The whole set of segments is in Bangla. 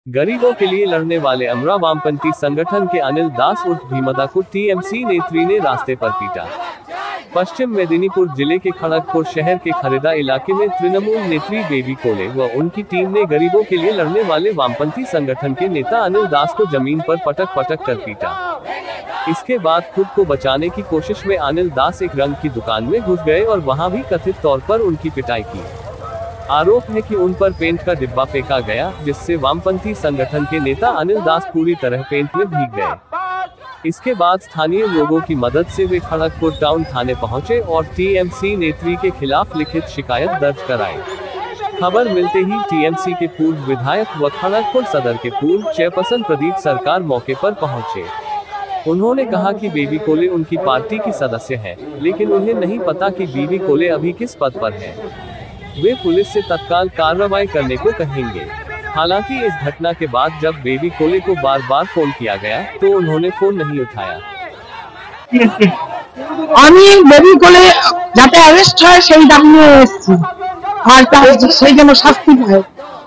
गरीबों के लिए लड़ने वाले अमरा वामपंथी संगठन के अनिल दास उर्फ भीमदा को टीएमसी नेत्री ने रास्ते पर पीटा। पश्चिम मेदिनीपुर जिले के खड़गपुर शहर के खरेदा इलाके में तृणमूल नेत्री बेबी कोले व उनकी टीम ने गरीबों के लिए लड़ने वाले वामपंथी संगठन के नेता अनिल दास को जमीन पर पटक पटक कर पीटा। इसके बाद खुद को बचाने की कोशिश में अनिल दास एक रंग की दुकान में घुस गए और वहां भी कथित तौर पर उनकी पिटाई की। आरोप है कि उन पर पेंट का डिब्बा फेंका गया, जिससे वामपंथी संगठन के नेता अनिल दास पूरी तरह पेंट में भीग गए। इसके बाद स्थानीय लोगों की मदद से वे खड़गपुर टाउन थाने पहुंचे और टीएमसी नेत्री के खिलाफ लिखित शिकायत दर्ज कराई। खबर मिलते ही टीएमसी के पूर्व विधायक व खड़गपुर सदर के पूर्व चेयरपर्सन प्रदीप सरकार मौके पर पहुंचे। उन्होंने कहा कि बेबी कोले उनकी पार्टी की सदस्य है, लेकिन उन्हें नहीं पता कि बेबी कोले अभी किस पद पर है। वे पुलिस से तत्काल कार्रवाई करने को कहेंगे। हालांकि इस घटना के बाद जब बेबी कोले को बार बार फोन किया गया तो उन्होंने फोन नहीं उठाया। बेबी कोले যাতে অ্যারেস্ট হয় সেই দাবি নিয়ে এসেছি, আর তার সেই জন্য শাস্তি পায়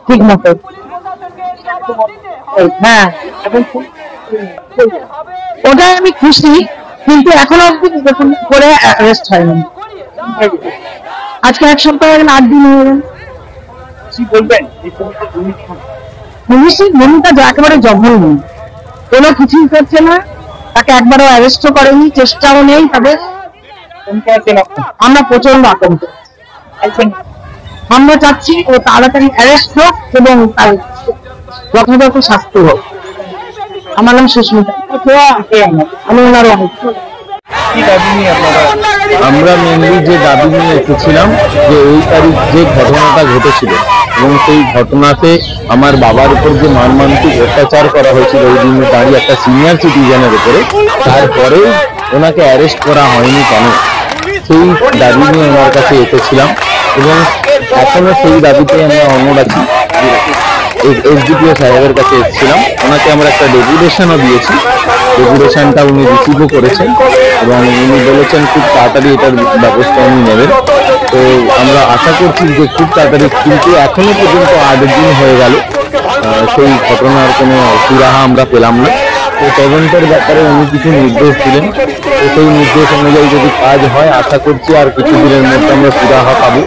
ঠিকমতো। হ্যাঁ, ওটাই আমি খুশি, কিন্তু এখনো অবধি করে অ্যারেস্ট হয়নি। আজকে এক সপ্তাহ হয়ে গেল, 8 দিন হয়ে গেল। পুলিশের ভূমিকা একেবারে জঘন্য, কোনো কিছুই করছে না, তাকে একবারও অ্যারেস্টও করেনি, চেষ্টাও নেই। তবে আমরা প্রচন্ড আতঙ্ক, আমরা চাচ্ছি ও তাড়াতাড়ি অ্যারেস্ট হোক এবং তার যথাযথ শাস্তি হোক। আমার নাম সুস্মিতা, আমি ওনার আমরা মেনলি যে দাবি নিয়ে এসেছিলাম যে এই তারিখ যে ঘটনাটা ঘটেছিল এবং সেই ঘটনাতে আমার বাবার উপর যে মর্মান্তিক অত্যাচার করা হয়েছিল ওই দিনে দাঁড়িয়ে একটা সিনিয়র সিটিজেনের উপরে, তারপরে ওনাকে অ্যারেস্ট করা হয়নি কেন, সেই দাবি নিয়ে ওনার কাছে এসেছিলাম এবং এখনো সেই দাবিতে আমরা অনড় আছি। এসডিপিও সাহেবের কাছে এসেছিলাম, ওনাকে আমরা একটা ডেপুটেশনও দিয়েছি, ডেপুটেশনটা উনি রিসিভও করেছেন এবং উনি বলেছেন খুব তাড়াতাড়ি এটার ব্যবস্থা উনি নেবেন। তো আমরা আশা করছি যে খুব তাড়াতাড়ি, কিন্তু এখনো পর্যন্ত 8 দিন হয়ে গেল সেই ঘটনার কোনো সুরাহা আমরা পেলাম না। তো তদন্তের ব্যাপারে উনি কিছু নির্দেশ দিলেন, তো সেই নির্দেশ অনুযায়ী যদি কাজ হয় আশা করছি আর কিছু দিনের মধ্যে আমরা সুরাহা পাবো।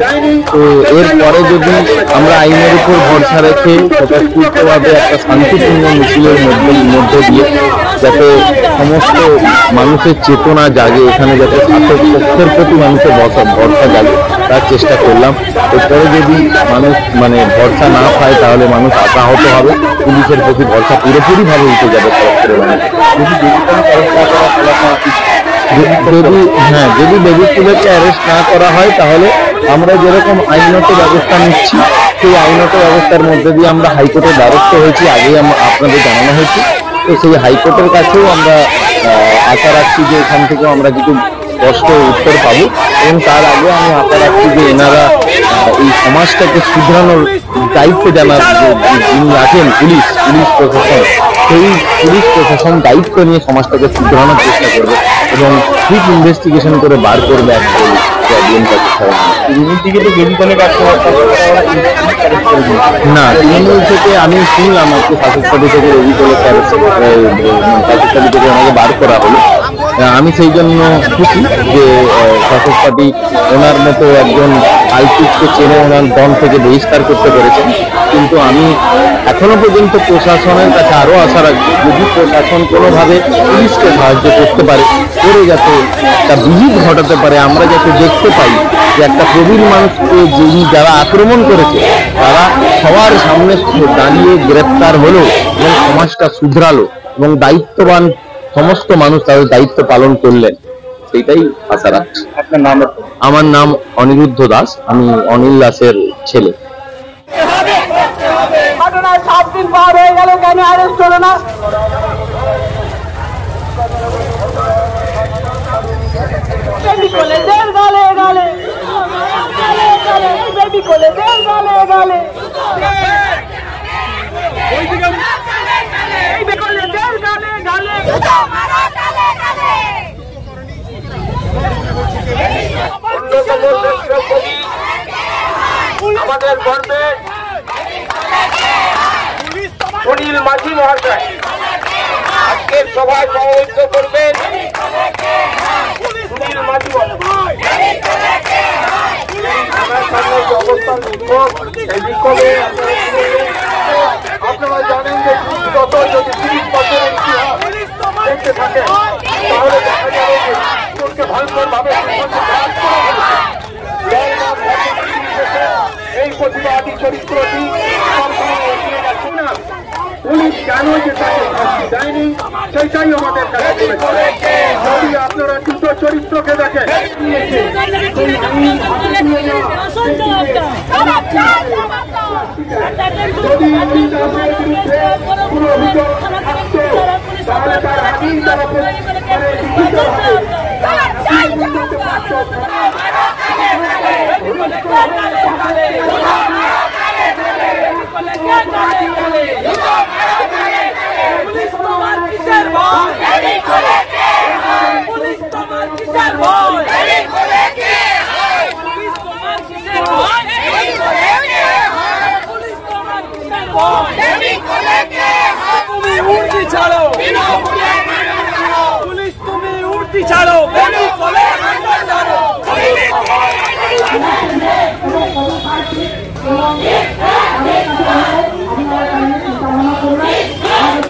তো এরপরে যদি আমরা আইনের উপর ভরসা রেখে স্বতঃস্ফূর্তভাবে একটা শান্তিপূর্ণ মিছিলের মধ্যে দিয়ে যাতে সমস্ত মানুষের চেতনা জাগে, এখানে যাতে শাসক পক্ষের প্রতি মানুষের ভরসা জাগে, তার চেষ্টা করলাম। এরপরে যদি মানুষ ভরসা না পায় তাহলে মানুষ আশাহত হবে, পুলিশের প্রতি ভরসা পুরোপুরিভাবে উঠে যাবে। যদি বেবি কোলেকে অ্যারেস্ট না করা হয় তাহলে আমরা যেরকম আইনত ব্যবস্থা নিচ্ছি সেই আইনত ব্যবস্থার মধ্যে দিয়ে আমরা হাইকোর্টের দ্বারস্থ হয়েছি, আগেই আপনাদের জানানো হয়েছে। তো সেই হাইকোর্টের কাছেও আমরা আশা রাখছি যে এখান থেকেও আমরা কিছু স্পষ্ট উত্তর পাবো এবং তার আগে আমি আশা রাখছি যে এনারা এই সমাজটাকে শুধরানোর দায়িত্ব জানার যিনি আছেন পুলিশ প্রশাসন, সেই পুলিশ প্রশাসন দায়িত্ব নিয়ে সমাজটাকে শুধরানোর চেষ্টা করবে এবং ঠিক ইনভেস্টিগেশন করে বার করবে না। তৃণমূল থেকে আমি শুনলাম আজকে শাসক পার্টি থেকে রবি কোলের শাসক পার্টি থেকে ওনাকে বার করা হলো। আমি সেই জন্য খুশি যে শাসক পার্টি ওনার মতো একজন আইপিএসকে চেনে ওনার দল থেকে বহিষ্কার করতে পেরেছেন। কিন্তু আমি এখনো পর্যন্ত প্রশাসনের কাছে আরো আশা রাখছি, যদি প্রশাসন কোনোভাবে পুলিশকে সাহায্য করতে পারে, করে যাতে একটা বিহিত ঘটাতে পারে, আমরা যাতে দেখতে পাই যে একটা প্রবীণ মানুষকে যারা আক্রমণ করেছে তারা সবার সামনে দাঁড়িয়ে গ্রেপ্তার হলো এবং সমাজটা শুধরালো এবং দায়িত্ববান সমস্ত মানুষ তাদের দায়িত্ব পালন করলেন, সেইটাই আশা রাখছি। আপনার নাম? আমার নাম অনিরুদ্ধ দাস, আমি অনিল দাসের ছেলে। ঘটনায় 7 দিন পার হয়ে গেল, কেন অ্যারেস্ট হলো না? বেবি কোলে দেড় গালে গালে, বেবি কোলে দেড় গালে গালে, বেবি কোলে দেড় গালে গালে, আমাদের গর্বে সুনীল মাঝি মহাশয় আজকের সভায় সভাপতিত্ব করবেন। সুনীল মাঝি মহাশয় অবস্থান বিক্ষোভ, এই বিক্ষোভে আপনারা জানেন যে যত যদি 30 বছরের ইতিহাস দেখতে থাকে তাহলে দেখা যাবে যে ইস্কনকে ভয়ঙ্কর ভাবে এই প্রতিবাদী চরিত্রটি পুলিশ কেন যে তাকে শাস্তি দেয়নি সেটাই আমাদের কাছে যদি আপনারা দুটো চরিত্রকে দেখেন যদি কোনো অভিযোগ থাকতো তাহলে তার আগেই তারা হবে